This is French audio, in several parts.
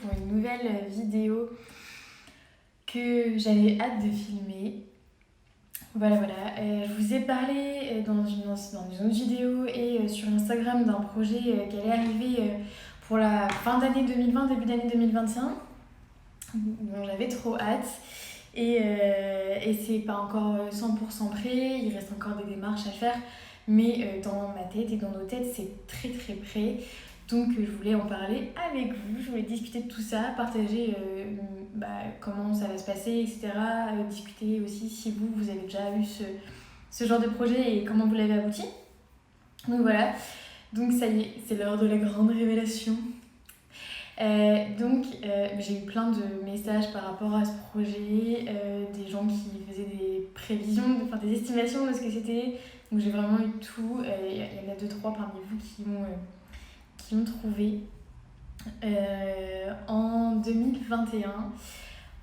pour une nouvelle vidéo que j'avais hâte de filmer. Voilà. Je vous ai parlé dans une autre vidéo et sur Instagram d'un projet qui allait arriver pour la fin d'année 2020, début d'année 2021. Dont j'avais trop hâte. Et c'est pas encore 100% prêt, il reste encore des démarches à faire. Mais dans ma tête et dans nos têtes, c'est très très près. Donc je voulais en parler avec vous, je voulais discuter de tout ça, partager comment ça va se passer, etc. Discuter aussi si vous avez déjà eu ce genre de projet et comment vous l'avez abouti. Donc voilà, donc ça y est, c'est l'heure de la grande révélation. J'ai eu plein de messages par rapport à ce projet, des gens qui faisaient des prévisions, des estimations de ce que c'était. Donc j'ai vraiment eu tout. Il y en a 2-3 parmi vous qui ont trouvé. En 2021,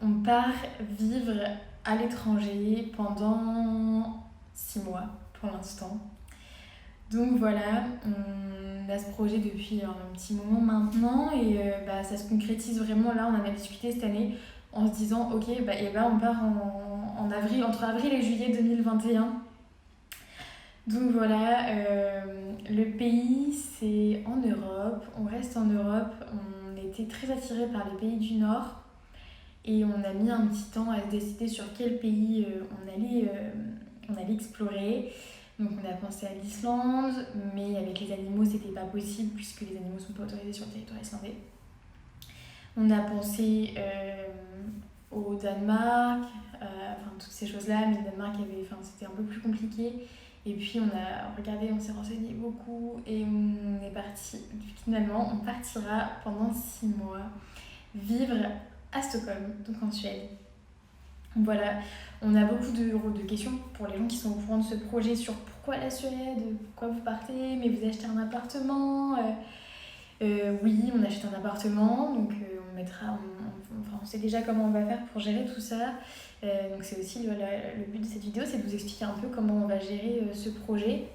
on part vivre à l'étranger pendant 6 mois pour l'instant. Donc voilà, on a ce projet depuis un petit moment maintenant et ça se concrétise vraiment. Là, on en a discuté cette année en se disant ok, on part en avril, entre avril et juillet 2021. Donc voilà, le pays c'est en Europe, on reste en Europe, on était très attirés par les pays du Nord et on a mis un petit temps à se décider sur quel pays on allait explorer. Donc on a pensé à l'Islande, mais avec les animaux c'était pas possible puisque les animaux sont pas autorisés sur le territoire islandais. On a pensé au Danemark, toutes ces choses-là, mais le Danemark c'était un peu plus compliqué. Et puis on a regardé, on s'est renseigné beaucoup et on est parti. Finalement, on partira pendant 6 mois vivre à Stockholm, donc en Suède. Voilà, on a beaucoup de questions pour les gens qui sont au courant de ce projet sur pourquoi la Suède, pourquoi vous partez, mais vous achetez un appartement. Oui, on achète un appartement, donc on sait déjà comment on va faire pour gérer tout ça. Donc c'est aussi le but de cette vidéo, c'est de vous expliquer un peu comment on va gérer ce projet.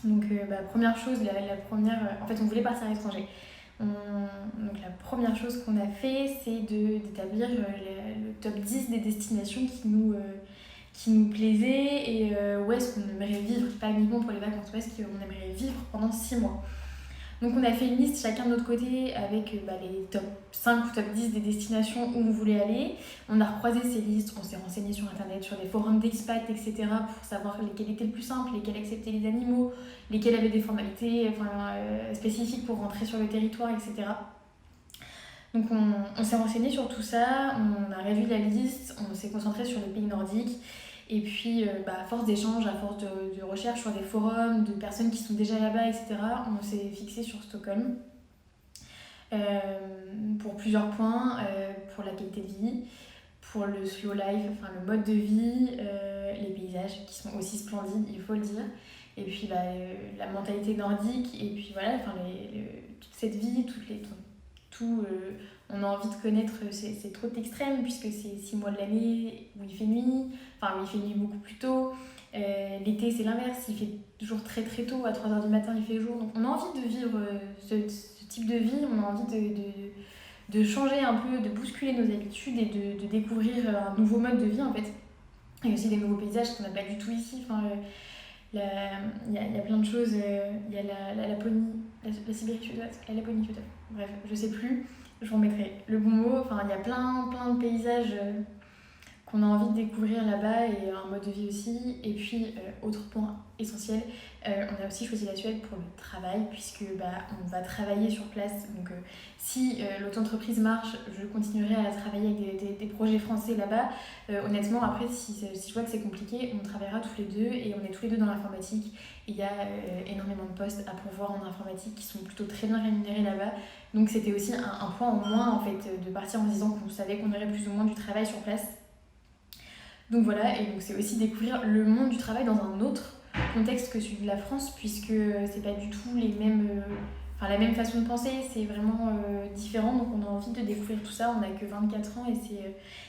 Donc première chose, en fait on voulait partir à l'étranger. Donc la première chose qu'on a fait, c'est d'établir le top 10 des destinations qui nous plaisaient et où est-ce qu'on aimerait vivre, pas uniquement pour les vacances, où est-ce qu'on aimerait vivre pendant 6 mois. Donc on a fait une liste chacun de notre côté avec les top 5 ou top 10 des destinations où on voulait aller. On a recroisé ces listes, on s'est renseigné sur internet, sur des forums d'expat, etc. pour savoir lesquels étaient le plus simples, lesquels acceptaient les animaux, lesquels avaient des formalités spécifiques pour rentrer sur le territoire, etc. Donc on s'est renseigné sur tout ça, on a revu la liste, on s'est concentré sur les pays nordiques. Et puis, à force d'échanges, à force de recherches sur des forums, de personnes qui sont déjà là-bas, etc., on s'est fixé sur Stockholm pour plusieurs points, pour la qualité de vie, pour le slow life, le mode de vie, les paysages qui sont aussi splendides, il faut le dire, et puis la mentalité nordique, et puis voilà, toute cette vie, on a envie de connaître ces trop extrêmes puisque c'est 6 mois de l'année où il fait nuit, où il fait nuit beaucoup plus tôt. L'été c'est l'inverse, il fait jour très très tôt, à 3h du matin il fait jour. Donc on a envie de vivre ce type de vie, on a envie de changer un peu, de bousculer nos habitudes et de découvrir un nouveau mode de vie en fait. Et aussi des nouveaux paysages qu'on n'a pas du tout ici. Il y a plein de choses, il y a la Laponie, la Sibérie sud-ouest, la Laponie sud-ouest, bref, je sais plus, je vous remettrai le bon mot. Il y a plein de paysages qu'on a envie de découvrir là-bas et un mode de vie aussi. Et puis, autre point essentiel, on a aussi choisi la Suède pour le travail puisque on va travailler sur place. Donc si l'auto-entreprise marche, je continuerai à travailler avec des projets français là-bas. Honnêtement, après, si je vois que c'est compliqué, on travaillera tous les deux et on est tous les deux dans l'informatique. Il y a énormément de postes à pourvoir en informatique qui sont plutôt très bien rémunérés là-bas. Donc c'était aussi un point en moins en fait, de partir en se disant qu'on savait qu'on aurait plus ou moins du travail sur place. Donc voilà, et donc c'est aussi découvrir le monde du travail dans un autre contexte que celui de la France, puisque c'est pas du tout la même façon de penser, c'est vraiment différent. Donc on a envie de découvrir tout ça, on n'a que 24 ans et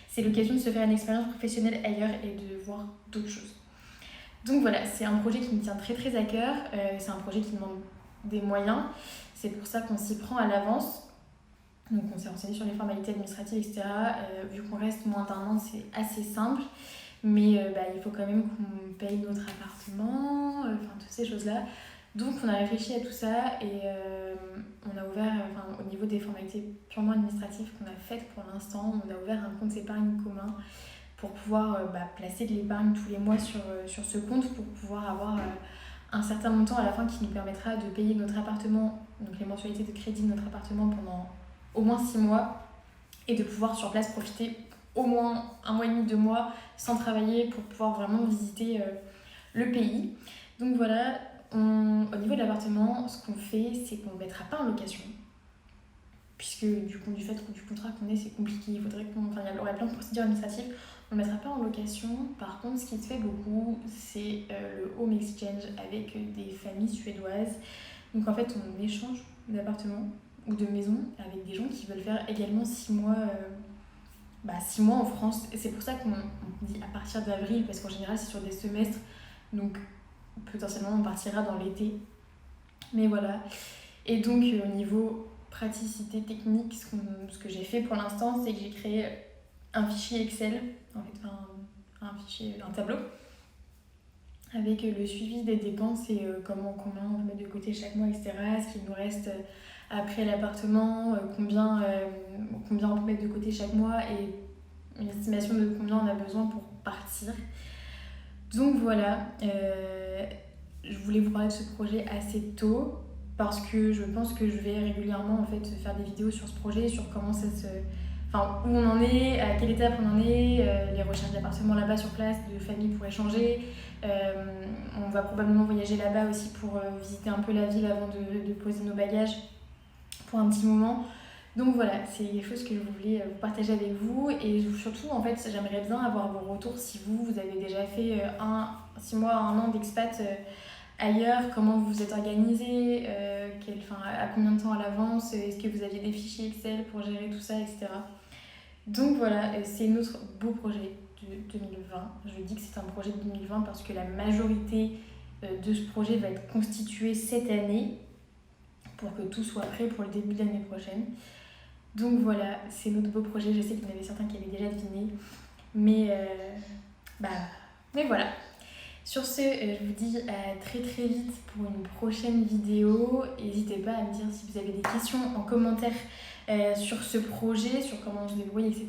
c'est l'occasion de se faire une expérience professionnelle ailleurs et de voir d'autres choses. Donc voilà, c'est un projet qui me tient très très à cœur, c'est un projet qui demande des moyens, c'est pour ça qu'on s'y prend à l'avance. Donc on s'est renseigné sur les formalités administratives, etc. Vu qu'on reste moins d'un an, c'est assez simple. Mais il faut quand même qu'on paye notre appartement, toutes ces choses-là. Donc on a réfléchi à tout ça et on a ouvert, au niveau des formalités purement administratives qu'on a faites pour l'instant, on a ouvert un compte épargne commun pour pouvoir placer de l'épargne tous les mois sur ce compte pour pouvoir avoir un certain montant à la fin qui nous permettra de payer notre appartement, donc les mensualités de crédit de notre appartement pendant au moins 6 mois et de pouvoir sur place profiter au moins 1 mois et demi, 2 mois sans travailler pour pouvoir vraiment visiter le pays. Donc voilà, au niveau de l'appartement, ce qu'on fait, c'est qu'on ne le mettra pas en location. Puisque du fait du contrat qu'on ait, c'est compliqué. Il y aurait plein de procédures administratives. On ne le mettra pas en location. Par contre, ce qui se fait beaucoup, c'est le home exchange avec des familles suédoises. Donc en fait, on échange d'appartements ou de maisons avec des gens qui veulent faire également 6 mois 6 mois en France. Et c'est pour ça qu'on dit à partir d'avril, parce qu'en général, c'est sur des semestres. Donc, potentiellement, on partira dans l'été. Mais voilà. Et donc, au niveau praticité technique, ce que j'ai fait pour l'instant, c'est que j'ai créé un fichier Excel, en fait, un tableau, avec le suivi des dépenses et combien on peut mettre de côté chaque mois, etc. Ce qu'il nous reste après l'appartement, combien on peut mettre de côté chaque mois et une estimation de combien on a besoin pour partir. Donc voilà, je voulais vous parler de ce projet assez tôt parce que je pense que je vais régulièrement en fait faire des vidéos sur ce projet, sur comment où on en est, à quelle étape on en est, les recherches d'appartements là-bas sur place, de famille pour échanger. On va probablement voyager là-bas aussi pour visiter un peu la ville avant de poser nos bagages pour un petit moment. Donc voilà, c'est des choses que je voulais vous partager avec vous et surtout en fait j'aimerais bien avoir vos retours si vous avez déjà fait 6 mois, 1 an d'expat ailleurs, comment vous vous êtes organisé, à combien de temps à l'avance, est-ce que vous aviez des fichiers Excel pour gérer tout ça, etc. Donc voilà, c'est notre beau projet de 2020. Je dis que c'est un projet de 2020 parce que la majorité de ce projet va être constituée cette année pour que tout soit prêt pour le début de l'année prochaine. Donc voilà, c'est notre beau projet. Je sais qu'il y en avait certains qui avaient déjà deviné. Mais voilà. Sur ce, je vous dis à très très vite pour une prochaine vidéo. N'hésitez pas à me dire si vous avez des questions en commentaire sur ce projet, sur comment on se débrouille, etc.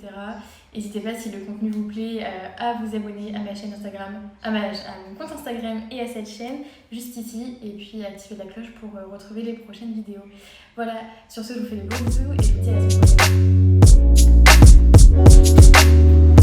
N'hésitez pas, si le contenu vous plaît, à vous abonner à ma chaîne Instagram, à mon compte Instagram et à cette chaîne, juste ici, et puis activer la cloche pour retrouver les prochaines vidéos. Voilà, sur ce, je vous fais des gros bisous et je vous dis à la semaine prochaine.